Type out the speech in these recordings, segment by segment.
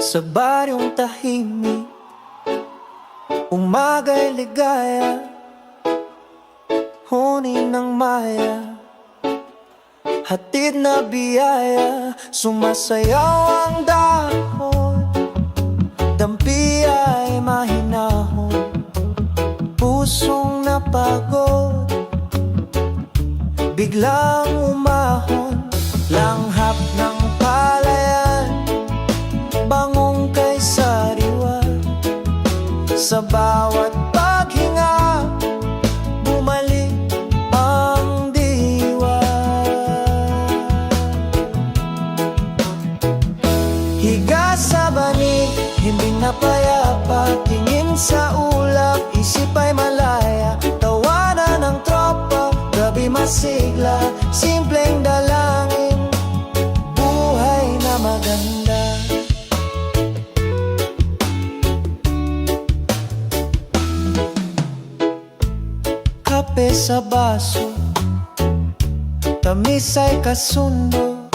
Sa baryong tahimik, umaga'y ligaya, huni ng maya, hatid na biyaya. Sumasayaw ang dahon, dampi ay mahinahon, pusong napagod, biglang umahon. Langhap ng palayan, bangong kay sariwa. Sa bawat paghinga, bumalik ang diwa. Higa sa banig, himbing na payapa, tingin sa ulap, isip ay malaya. Tawanan ng tropa, gabi masigla, simpleng dalangin, buhay na maganda. Kape sa baso, tamis ay kasundo,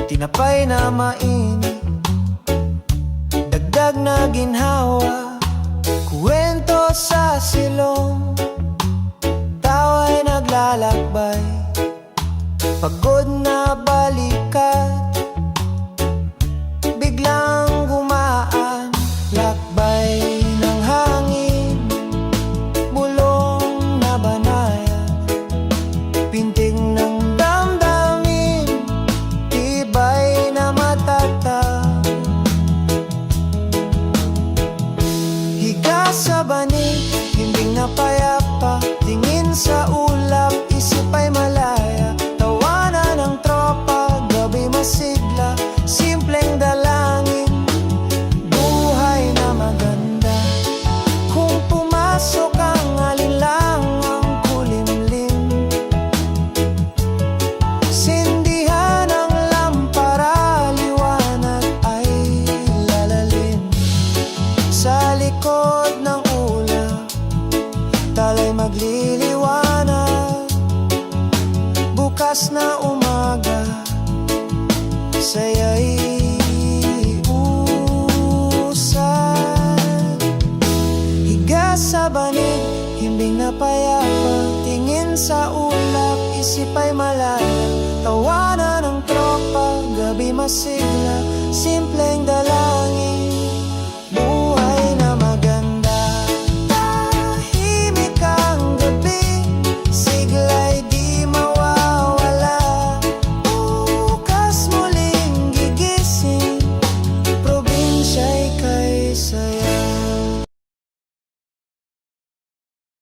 tinapay na mainit, dagdag na ginhawa, kuwento sa silong, tawa'y naglalakbay, pagod na balikat, biglang gumaan, lakbay ng hangin, bulong na banaya, pintig ng damdamin, tibay na matatag. Higa sa banig, himbing na payapa, tingin sa ulap, isip ay malaya. Tawanan ng tropa, gabi masigla, simpleng dalangin, buhay na maganda. Kung pumasok ang alinlangang kulimlim, sindihan ang lampara, liwanag ay lalalim. Sa likod ng ulap, talay magliliwanag, bukas na umaga, saya'y usad. Higa sa banig, himbing na payapa, tingin sa ulap, isip ay malaya. Tawanan ng tropa, gabi masigla, simple